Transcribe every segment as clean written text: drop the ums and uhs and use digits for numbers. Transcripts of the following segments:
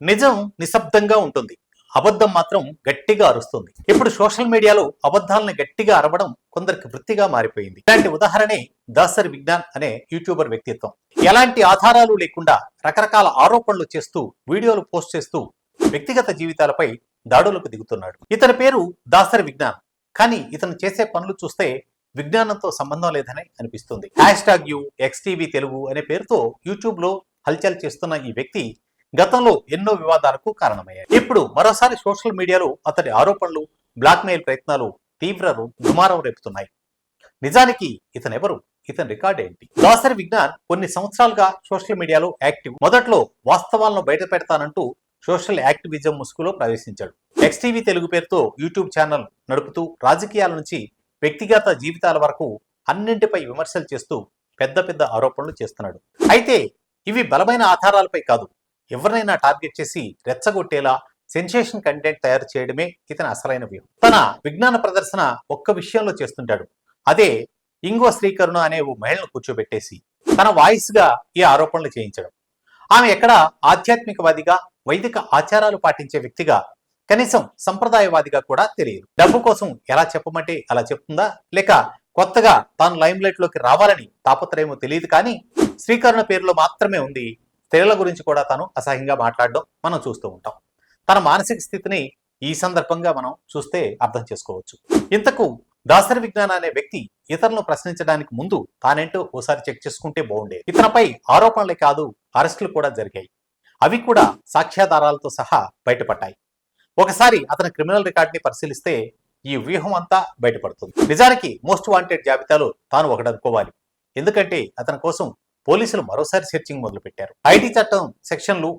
నిజం నిశ్శబ్దంగా ఉంటుంది, అబద్ధం మాత్రం గట్టిగా అరుస్తుంది. ఇప్పుడు సోషల్ మీడియాలో అబద్ధాలను గట్టిగా అరవడం కొందరికి వృత్తిగా మారిపోయింది. ఇలాంటి ఉదాహరణే దాసరి విజ్ఞాన్ అనే యూట్యూబర్ వ్యక్తిత్వం. ఎలాంటి ఆధారాలు లేకుండా రకరకాల ఆరోపణలు చేస్తూ వీడియోలు పోస్ట్ చేస్తూ వ్యక్తిగత జీవితాలపై దాడులకు దిగుతున్నాడు. ఇతని పేరు దాసరి విజ్ఞాన్, కానీ ఇతను చేసే పనులు చూస్తే విజ్ఞానంతో సంబంధం లేదని అనిపిస్తుంది. #యు XTV తెలుగు అనే పేరుతో యూట్యూబ్ లో హల్చల్ చేస్తున్న ఈ వ్యక్తి గతంలో ఎన్నో వివాదాలకు కారణమయ్యాయి. ఇప్పుడు మరోసారి సోషల్ మీడియాలో అతడి ఆరోపణలు, బ్లాక్మెయిల్ ప్రయత్నాలు తీవ్ర దుమారం రేపుతున్నాయి. నిజానికి ఇతనెవరు? ఇతని రికార్డ్ ఏంటి? దాసరి విజ్ఞాన్ కొన్ని సంవత్సరాలుగా సోషల్ మీడియాలో యాక్టివ్. మొదట్లో వాస్తవాలను బయట పెడతానంటూ సోషల్ యాక్టివిజం ముసుగులో ప్రవేశించాడు. XTV తెలుగు పేరుతో యూట్యూబ్ ఛానల్ నడుపుతూ రాజకీయాల నుంచి వ్యక్తిగత జీవితాల వరకు అన్నింటిపై విమర్శలు చేస్తూ పెద్ద పెద్ద ఆరోపణలు చేస్తున్నాడు. అయితే ఇవి బలమైన ఆధారాలపై కాదు, ఎవరినైనా టార్గెట్ చేసి రెచ్చగొట్టేలా సెన్సేషన్ కంటెంట్ తయారు చేయడమే ఇతని అసలైన వ్యూహం. తన విజ్ఞాన ప్రదర్శన ఒక్క విషయంలో చేస్తుంటాడు. అదే ఇంగో శ్రీకరుణ అనే ఓ మహిళను కూర్చోబెట్టేసి తన వాయిస్ గా ఈ ఆరోపణలు చేయించడం. ఆమె ఎక్కడ ఆధ్యాత్మికవాదిగా, వైదిక ఆచారాలు పాటించే వ్యక్తిగా, కనీసం సంప్రదాయవాదిగా కూడా తెలియదు. డబ్బు కోసం ఎలా చెప్పమంటే అలా చెప్తుందా, లేక కొత్తగా తాను లైమ్ లైట్ లోకి రావాలని తాపత్రయమో తెలియదు. కానీ శ్రీకరుణ పేరులో మాత్రమే ఉంది. స్త్రీల గురించి కూడా తాను అసహ్యంగా మాట్లాడడం మనం చూస్తూ ఉంటాం. తన మానసిక స్థితిని ఈ సందర్భంగా మనం చూస్తే అర్థం చేసుకోవచ్చు. ఇంతకు దాసరి విజ్ఞాన్ అనే వ్యక్తి ఇతరులను ప్రశ్నించడానికి ముందు తానేంటో ఓసారి చెక్ చేసుకుంటే బాగుండేది. ఇతనిపై ఆరోపణలే కాదు, అరెస్టులు కూడా జరిగాయి. అవి కూడా సాక్ష్యాధారాలతో సహా బయటపడ్డాయి. ఒకసారి అతని క్రిమినల్ రికార్డుని పరిశీలిస్తే ఈ వ్యూహం అంతా బయటపడుతుంది. నిజానికి మోస్ట్ వాంటెడ్ జాబితాలో తాను ఒకడనుకోవాలి. ఎందుకంటే అతని కోసం పోలీసులు మరోసారి సెర్చింగ్ మొదలుపెట్టారు. ఐటీ చట్టం సెక్షన్లు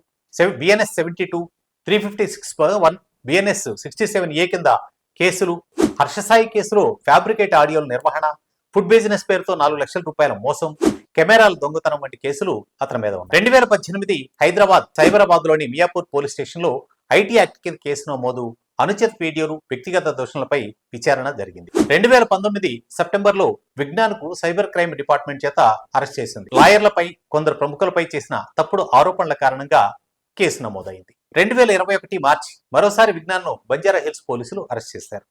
BNS 72, 356(1), BNS 67A కింద కేసులు, హర్షసాయి కేసులో ఫ్యాబ్రికేట్ ఆడియోల నిర్వహణ, ఫుడ్ బిజినెస్ పేరుతో 4 లక్షల రూపాయల మోసం, కెమెరాల దొంగతనం వంటి కేసులు అతని మీద ఉన్నాయి. 2018 హైదరాబాద్ సైబరాబాద్ లోని మియాపూర్ పోలీస్ స్టేషన్ లో ఐటీ యాక్ట్ కింద కేసు నమోదు, అనుచిత వీడియోలు, వ్యక్తిగత దోషణలపై విచారణ జరిగింది. 2019 సెప్టెంబర్లో విజ్ఞాన్ కు సైబర్ క్రైమ్ డిపార్ట్మెంట్ చేత అరెస్ట్ చేసింది. లాయర్లపై, కొందరు ప్రముఖులపై చేసిన తప్పుడు ఆరోపణల కారణంగా కేసు నమోదైంది. 2021 మార్చి మరోసారి విజ్ఞాన్ ను బంజారా హిల్స్ పోలీసులు అరెస్ట్ చేశారు.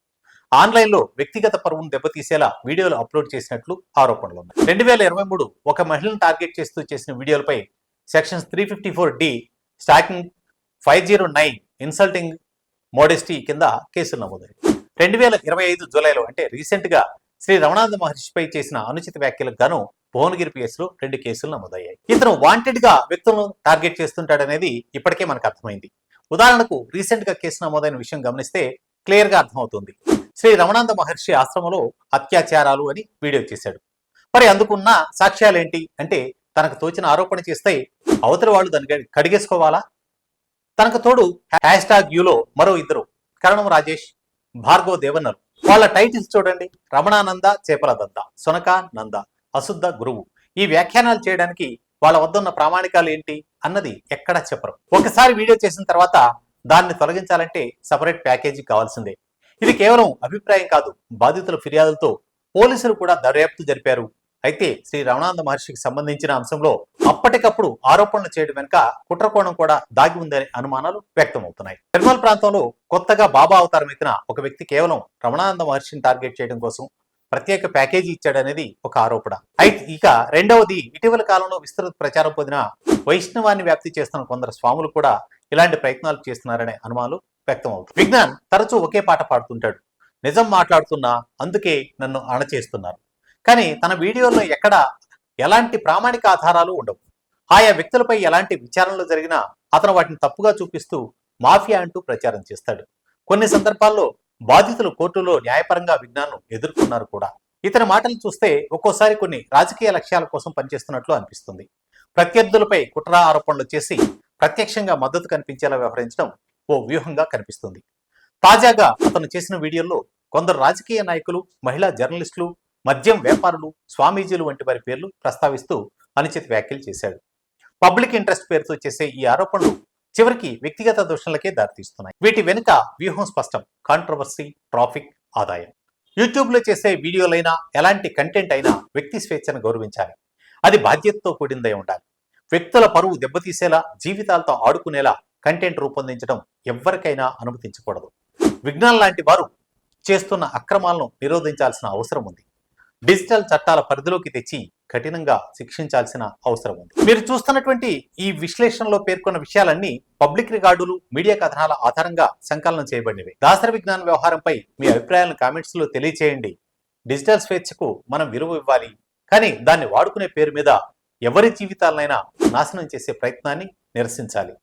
ఆన్లైన్ లో వ్యక్తిగత పరువును దెబ్బతీసేలా వీడియోలు అప్లోడ్ చేసినట్లు ఆరోపణలు ఉన్నాయి. 2023 ఒక మహిళను టార్గెట్ చేస్తూ చేసిన వీడియోలపై sections 354D, stalking, 509 insulting modesty కింద కేసులు నమోదయ్యాయి. 2025 జూలైలో అంటే రీసెంట్ గా శ్రీ రమణానంద మహర్షిపై చేసిన అనుచిత వ్యాఖ్యలకు గాను భువనగిరి PS లో 2 కేసులు నమోదయ్యాయి. ఇతను వాంటెడ్ గా వ్యక్తులను టార్గెట్ చేస్తుంటాడనేది ఇప్పటికే మనకు అర్థమైంది. ఉదాహరణకు రీసెంట్ గా కేసు నమోదైన విషయం గమనిస్తే క్లియర్ గా అర్థమవుతుంది. శ్రీ రమణానంద మహర్షి ఆశ్రమంలో అత్యాచారాలు అని వీడియో చేశాడు. మరి అందుకున్న సాక్ష్యాలేంటి అంటే తనకు తోచిన ఆరోపణ చేస్తే అవతలి వాళ్ళు దాన్ని కడిగేసుకోవాలా? తనకు తోడు #యులో మరో ఇద్దరు, కరణం రాజేష్, భార్గవ్ దేవన్నలు. వాళ్ళ టైటిల్స్ చూడండి: రమణానంద చేపల దద్ద, సునక నంద, అశుద్ధ గురువు. ఈ వ్యాఖ్యానాలు చేయడానికి వాళ్ళ వద్ద ఉన్న ప్రామాణికాలు ఏంటి అన్నది ఎక్కడా చెప్పరు. ఒకసారి వీడియో చేసిన తర్వాత దాన్ని తొలగించాలంటే సపరేట్ ప్యాకేజీ కావాల్సిందే. ఇది కేవలం అభిప్రాయం కాదు, బాధితుల ఫిర్యాదులతో పోలీసులు కూడా దర్యాప్తు జరిపారు. అయితే శ్రీ రమణానంద మహర్షికి సంబంధించిన అంశంలో అప్పటికప్పుడు ఆరోపణలు చేయడం వెనుక కుట్రకోణం కూడా దాగి ఉందనే అనుమానాలు వ్యక్తమవుతున్నాయి. నిర్మల్ ప్రాంతంలో కొత్తగా బాబా అవతారం ఎత్తిన ఒక వ్యక్తి కేవలం రమణానంద మహర్షిని టార్గెట్ చేయడం కోసం ప్రత్యేక ప్యాకేజీ ఇచ్చాడనేది ఒక ఆరోపణ. అయితే ఇక రెండవది, ఇటీవల కాలంలో విస్తృత ప్రచారం పొందిన వైష్ణవాన్ని వ్యాప్తి చేస్తున్న కొందరు స్వాములు కూడా ఇలాంటి ప్రయత్నాలు చేస్తున్నారనే అనుమానాలు వ్యక్తమవుతాయి. విజ్ఞాన్ తరచూ ఒకే పాట పాడుతుంటాడు: నిజం మాట్లాడుతున్నా, అందుకే నన్ను అణచేస్తున్నారు. కానీ తన వీడియోల్లో ఎక్కడ ఎలాంటి ప్రామాణిక ఆధారాలు ఉండవు. ఆయా వ్యక్తులపై ఎలాంటి విచారణలు జరిగినా అతను వాటిని తప్పుగా చూపిస్తూ మాఫియా అంటూ ప్రచారం చేస్తాడు. కొన్ని సందర్భాల్లో బాధితులు కోర్టులో న్యాయపరంగా విజ్ఞానం ఎదుర్కొన్నారు కూడా. ఇతని మాటలు చూస్తే ఒక్కోసారి కొన్ని రాజకీయ లక్ష్యాల కోసం పనిచేస్తున్నట్లు అనిపిస్తుంది. ప్రత్యర్థులపై కుట్ర ఆరోపణలు చేసి ప్రత్యక్షంగా మద్దతు కనిపించేలా వ్యవహరించడం ఓ వ్యూహంగా కనిపిస్తుంది. తాజాగా అతను చేసిన వీడియోల్లో కొందరు రాజకీయ నాయకులు, మహిళా జర్నలిస్టులు, మద్యం వ్యాపారులు, స్వామీజీలు వంటి వారి పేర్లు ప్రస్తావిస్తూ అనుచిత వ్యాఖ్యలు చేశాడు. పబ్లిక్ ఇంట్రెస్ట్ పేరుతో చేసే ఈ ఆరోపణలు చివరికి వ్యక్తిగత దోషణలకే దారితీస్తున్నాయి. వీటి వెనుక వ్యూహం స్పష్టం: కాంట్రవర్సీ, ట్రాఫిక్, ఆదాయం. యూట్యూబ్ లో చేసే వీడియోలైనా ఎలాంటి కంటెంట్ అయినా వ్యక్తి స్వేచ్ఛను గౌరవించాలి. అది బాధ్యతతో కూడిందై ఉండాలి. వ్యక్తుల పరువు దెబ్బతీసేలా, జీవితాలతో ఆడుకునేలా కంటెంట్ రూపొందించడం ఎవ్వరికైనా అనుమతించకూడదు. విజ్ఞాన్ లాంటి వారు చేస్తున్న అక్రమాలను నిరోధించాల్సిన అవసరం ఉంది. డిజిటల్ చట్టాల పరిధిలోకి తెచ్చి కఠినంగా శిక్షించాల్సిన అవసరం ఉంది. మీరు చూస్తున్నటువంటి ఈ విశ్లేషణలో పేర్కొన్న విషయాలన్నీ పబ్లిక్ రికార్డులు, మీడియా కథనాల ఆధారంగా సంకలనం చేయబడినవి. దాసరి విజ్ఞాన్ వ్యవహారంపై మీ అభిప్రాయాలను కామెంట్స్ లో తెలియచేయండి. డిజిటల్ స్వేచ్ఛకు మనం విలువ ఇవ్వాలి, కానీ దాన్ని వాడుకునే పేరు మీద ఎవరి జీవితాలనైనా నాశనం చేసే ప్రయత్నాన్ని నిరసించాలి.